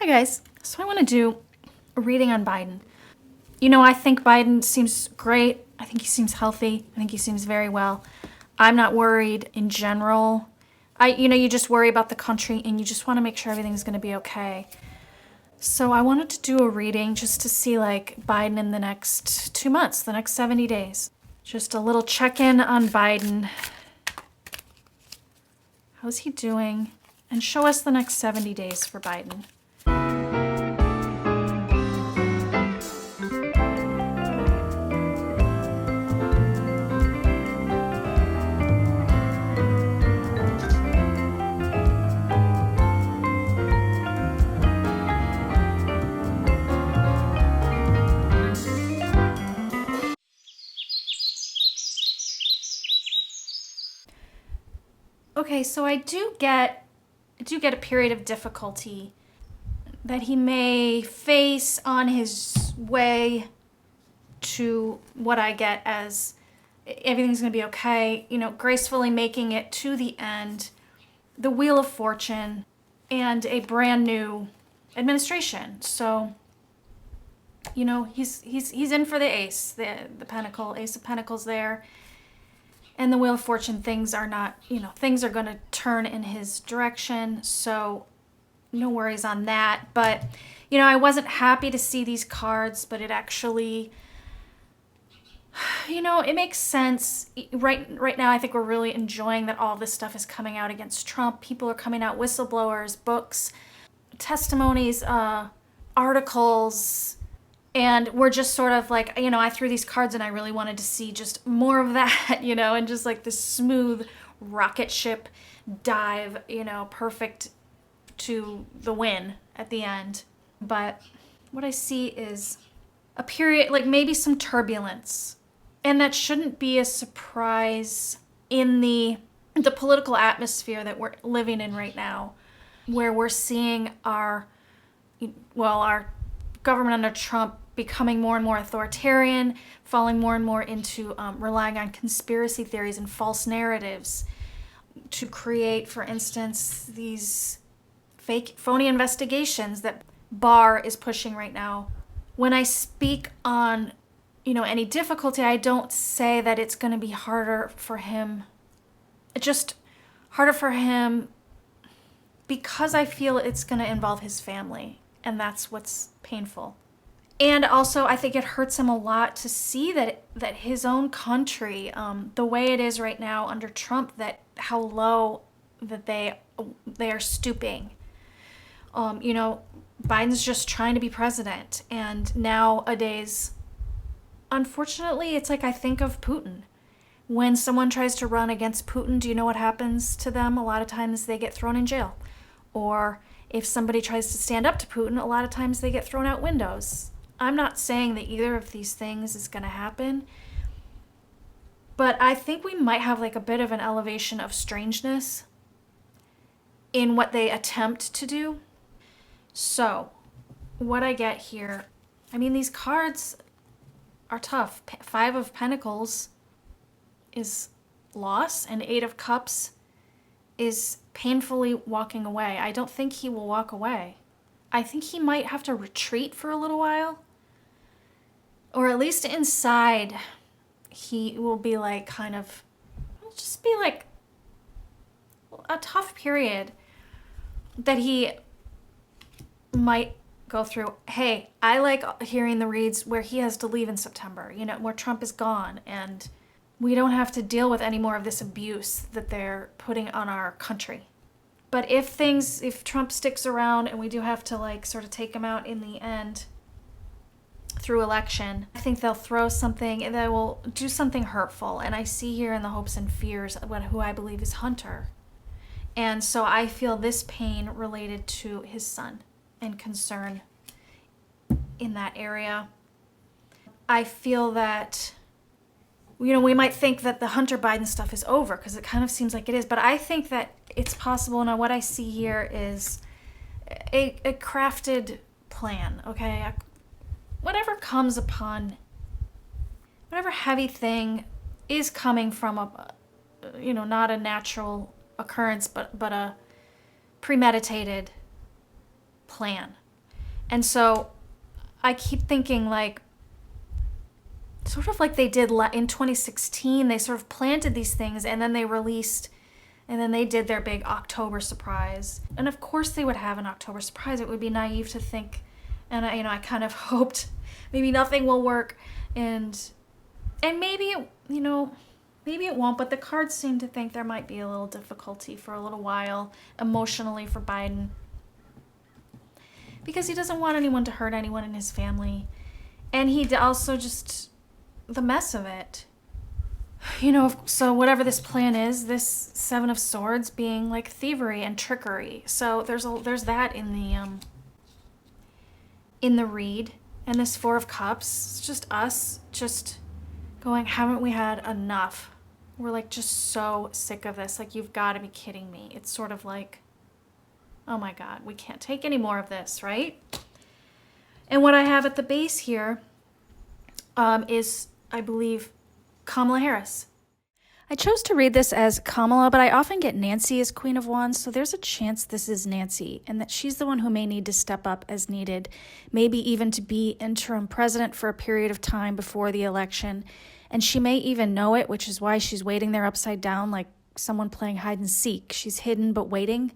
Hi guys. So I want to do a reading on Biden. I think Biden seems great. I think he seems healthy. I think he seems very well. I'm not worried in general. You just worry about the country and you just want to make sure everything's going to be okay. So I wanted to do a reading just to see like Biden in the next 2 months, the next 70 days. Just a little check-in on Biden. How's he doing? And show us the next 70 days for Biden. Okay, so I do get a period of difficulty that he may face on his way to what I get as everything's going to be okay, gracefully making it to the end, the Wheel of Fortune, and a brand new administration. So, he's in for the ace, the pentacle, ace of pentacles there. And the Wheel of Fortune, things are not, things are going to turn in his direction. So no worries on that. But, I wasn't happy to see these cards, but it actually, it makes sense. Right now, I think we're really enjoying that all this stuff is coming out against Trump. People are coming out, whistleblowers, books, testimonies, articles. And we're just sort of like, I threw these cards and I really wanted to see just more of that, and just like this smooth rocket ship dive, perfect to the win at the end. But what I see is a period, like maybe some turbulence. And that shouldn't be a surprise in the political atmosphere that we're living in right now, where we're seeing our government under Trump becoming more and more authoritarian, falling more and more into relying on conspiracy theories and false narratives to create, for instance, these phony investigations that Barr is pushing right now. When I speak on, any difficulty, I don't say that it's going to be harder for him. It's just harder for him because I feel it's going to involve his family, and that's what's painful. And also, I think it hurts him a lot to see that his own country, the way it is right now under Trump, that how low that they are stooping. Biden's just trying to be president, and nowadays, unfortunately, it's like I think of Putin. When someone tries to run against Putin, do you know what happens to them? A lot of times they get thrown in jail. Or if somebody tries to stand up to Putin, a lot of times they get thrown out windows. I'm not saying that either of these things is going to happen, but I think we might have like a bit of an elevation of strangeness in what they attempt to do. So, what I get here, these cards are tough. Five of Pentacles is loss, and Eight of Cups is painfully walking away. I don't think he will walk away. I think he might have to retreat for a little while. Or at least inside, he will be like it'll just be like a tough period that he might go through. Hey, I like hearing the reads where he has to leave in September, where Trump is gone and we don't have to deal with any more of this abuse that they're putting on our country. But if Trump sticks around and we do have to sort of take him out in the end through election, I think they'll throw something, they will do something hurtful. And I see here in the hopes and fears who I believe is Hunter. And so I feel this pain related to his son and concern in that area. I feel that we might think that the Hunter Biden stuff is over because it kind of seems like it is, but I think that it's possible. And what I see here is a crafted plan, okay? Whatever comes upon, whatever heavy thing is coming from not a natural occurrence, but a premeditated plan. And so I keep thinking, like, sort of like they did in 2016, they sort of planted these things and then they released, and then they did their big October surprise. And of course they would have an October surprise. It would be naive to think, and I kind of hoped maybe nothing will work, and maybe it, maybe it won't, but the cards seem to think there might be a little difficulty for a little while emotionally for Biden, because he doesn't want anyone to hurt anyone in his family. And he also just, the mess of it. So whatever this plan is, this Seven of Swords being like thievery and trickery. So there's that in the read. And this Four of Cups, it's just us just going, haven't we had enough? We're like just so sick of this. Like, you've got to be kidding me. It's sort of like, oh my God, we can't take any more of this, right? And what I have at the base here is, I believe, Kamala Harris. I chose to read this as Kamala, but I often get Nancy as Queen of Wands, so there's a chance this is Nancy, and that she's the one who may need to step up as needed, maybe even to be interim president for a period of time before the election. And she may even know it, which is why she's waiting there upside down like someone playing hide and seek. She's hidden but waiting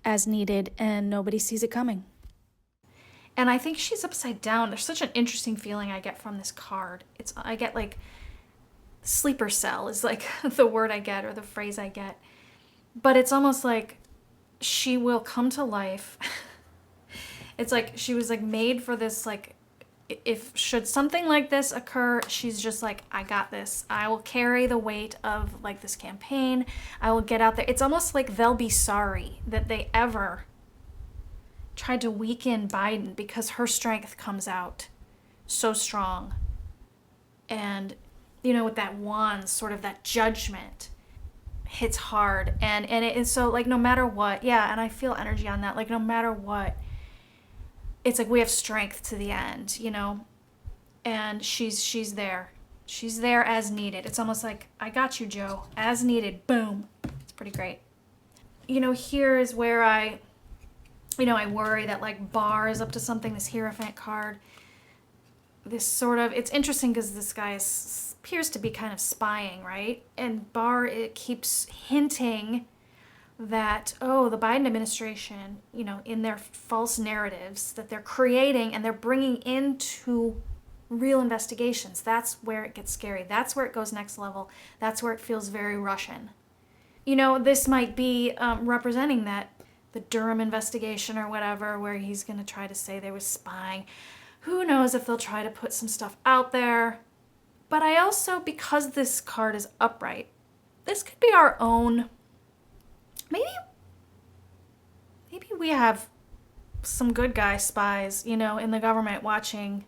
as needed, and nobody sees it coming. And I think she's upside down. There's such an interesting feeling I get from this card. I get like sleeper cell is like the word I get, or the phrase I get. But it's almost like she will come to life. It's like she was like made for this, like, if should something like this occur, she's just like, I got this. I will carry the weight of like this campaign. I will get out there. It's almost like they'll be sorry that they ever tried to weaken Biden, because her strength comes out so strong. And, with that wand, sort of that judgment hits hard. And it is so, like, no matter what, yeah, and I feel energy on that, like, no matter what, it's like we have strength to the end, and she's there. She's there as needed. It's almost like, I got you, Joe, as needed, boom. It's pretty great. Here is where I worry that, like, Barr is up to something, this Hierophant card. This sort of, it's interesting because this guy appears to be kind of spying, right? And Barr, it keeps hinting that, the Biden administration, in their false narratives that they're creating and they're bringing into real investigations, that's where it gets scary. That's where it goes next level. That's where it feels very Russian. This might be representing that, the Durham investigation or whatever, where he's going to try to say there was spying. Who knows if they'll try to put some stuff out there. But I also, because this card is upright, this could be our own, maybe we have some good guy spies, in the government watching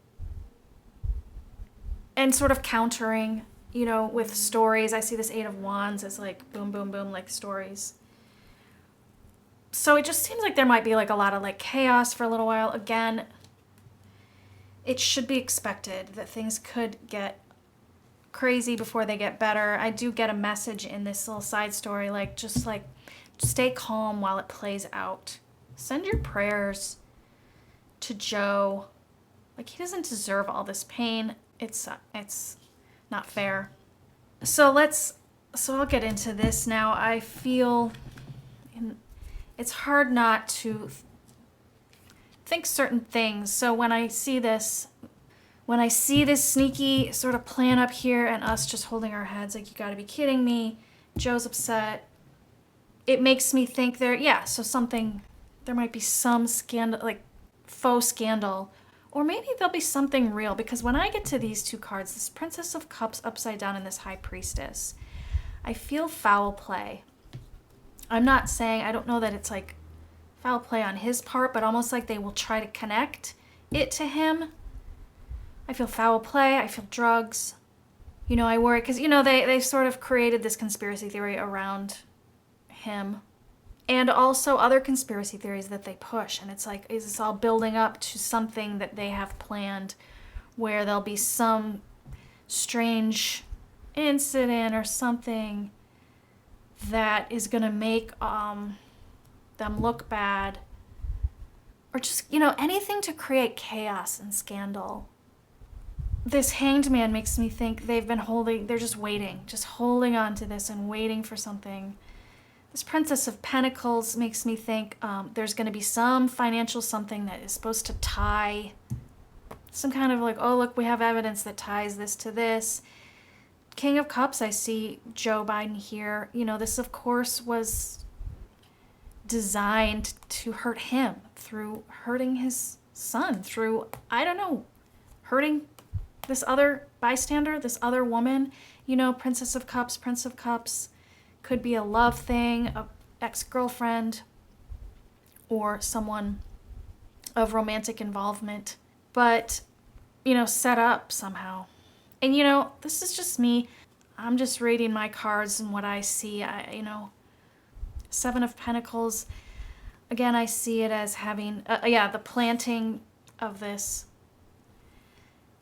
and sort of countering, with stories. I see this Eight of Wands as like boom, boom, boom, like stories. So it just seems like there might be like a lot of like chaos for a little while. Again, it should be expected that things could get crazy before they get better. I do get a message in this little side story, like, just like, stay calm while it plays out. Send your prayers to Joe. Like, he doesn't deserve all this pain. It's not fair. So I'll get into this now. I feel it's hard not to think certain things. So when I see this sneaky sort of plan up here and us just holding our heads like, you gotta be kidding me, Joe's upset, it makes me think there might be some scandal, like faux scandal, or maybe there'll be something real, because when I get to these two cards, this Princess of Cups upside down and this High Priestess, I feel foul play. I'm not saying, I don't know that it's like foul play on his part, but almost like they will try to connect it to him. I feel foul play. I feel drugs. I worry because, they sort of created this conspiracy theory around him, and also other conspiracy theories that they push. And it's like, is this all building up to something that they have planned, where there'll be some strange incident or something that is going to make them look bad, or just, anything to create chaos and scandal. This Hanged Man makes me think they're just waiting, just holding on to this and waiting for something. This Princess of Pentacles makes me think there's going to be some financial something that is supposed to tie, some kind of like, oh, look, we have evidence that ties this to this. King of Cups, I see Joe Biden here. This, of course, was designed to hurt him through hurting his son, through, I don't know, hurting this other bystander, this other woman. Princess of Cups, Prince of Cups. Could be a love thing, a ex-girlfriend, or someone of romantic involvement, but, set up somehow. And, this is just me. I'm just reading my cards and what I see. Seven of Pentacles. Again, I see it as having, the planting of this.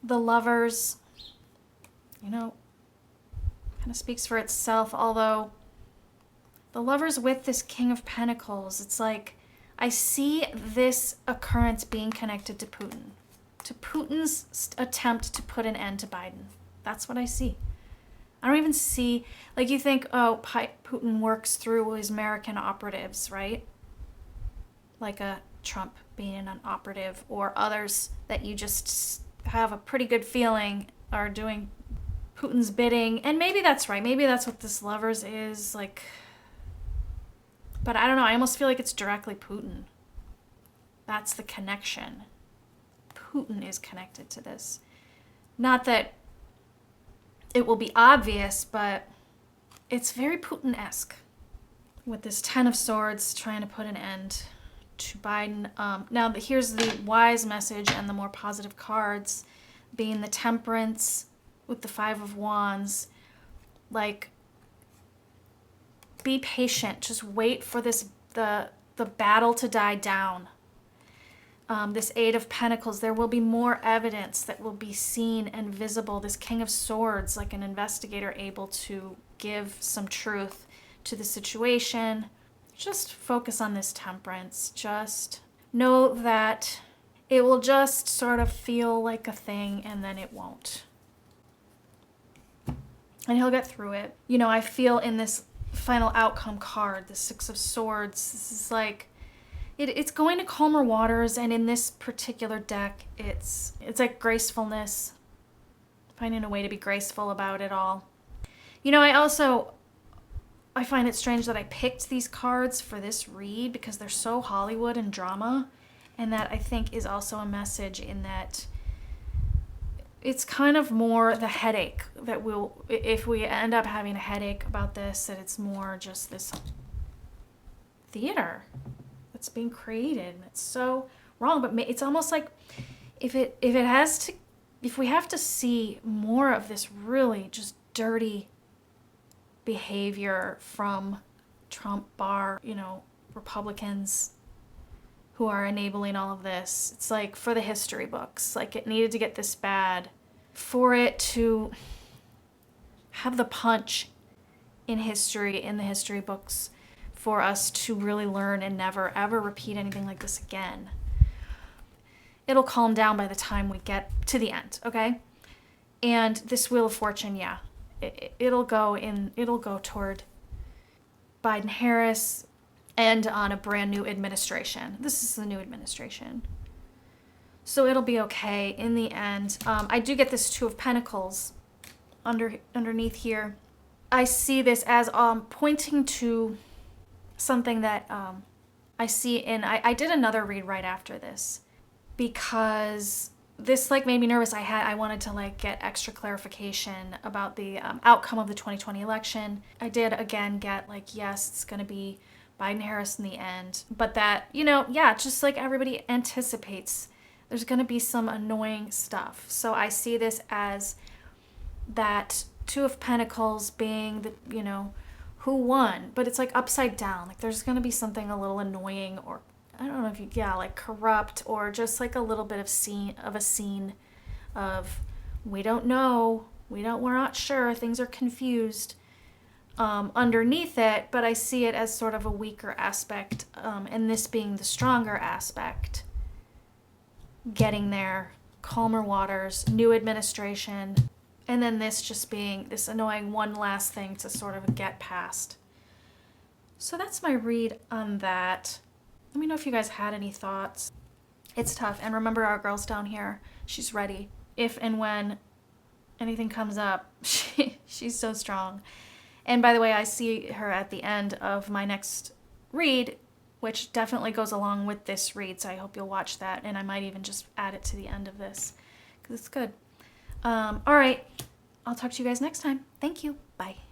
The Lovers, kind of speaks for itself, although the Lovers with this King of Pentacles, it's like I see this occurrence being connected to Putin's attempt to put an end to Biden. That's what I see. I don't even see, like you think, oh, Putin works through his American operatives, right? Like a Trump being an operative, or others that you just have a pretty good feeling are doing Putin's bidding. And maybe that's right. Maybe that's what this Lovers is, like. But I don't know. I almost feel like it's directly Putin. That's the connection. Putin is connected to this. Not that it will be obvious, but it's very Putin-esque. With this Ten of Swords trying to put an end to Biden. Now, here's the wise message and the more positive cards, being the Temperance with the Five of Wands. Like, be patient. Just wait for the battle to die down. This Eight of Pentacles, there will be more evidence that will be seen and visible. This King of Swords, like an investigator able to give some truth to the situation. Just focus on this Temperance. Just know that it will just sort of feel like a thing, and then it won't. And he'll get through it. I feel in this final outcome card, the Six of Swords, this is like, it's going to calmer waters, and in this particular deck, it's like gracefulness, finding a way to be graceful about it all. I find it strange that I picked these cards for this read because they're so Hollywood and drama, and that I think is also a message in that it's kind of more the headache that if we end up having a headache about this, that it's more just this theater that's being created. And it's so wrong, but it's almost like if we have to see more of this really just dirty behavior from Trump bar, Republicans who are enabling all of this. It's like for the history books, like it needed to get this bad for it to have the punch in the history books, for us to really learn and never ever repeat anything like this again. It'll calm down by the time we get to the end, okay? And this Wheel of Fortune, yeah, it'll go toward Biden-Harris and on a brand new administration. This is the new administration. So it'll be okay in the end. I do get this Two of Pentacles underneath here. I see this as pointing to something that I see I did another read right after this because this made me nervous. I wanted to get extra clarification about the outcome of the 2020 election. I did again get yes, it's going to be Biden-Harris in the end, but that, just like everybody anticipates, there's going to be some annoying stuff. So I see this as that Two of Pentacles being the, who won, but it's upside down. There's going to be something a little annoying, or I don't know if corrupt, or just a little bit of a scene of we don't know, we're not sure, things are confused underneath it, but I see it as sort of a weaker aspect, and this being the stronger aspect getting there, calmer waters, new administration, and then this just being this annoying one last thing to sort of get past. So that's my read on that. Let me know if you guys had any thoughts. It's tough. And remember our girl's down here. She's ready. If and when anything comes up, she's so strong. And by the way, I see her at the end of my next read, which definitely goes along with this read. So I hope you'll watch that. And I might even just add it to the end of this because it's good. All right. I'll talk to you guys next time. Thank you. Bye.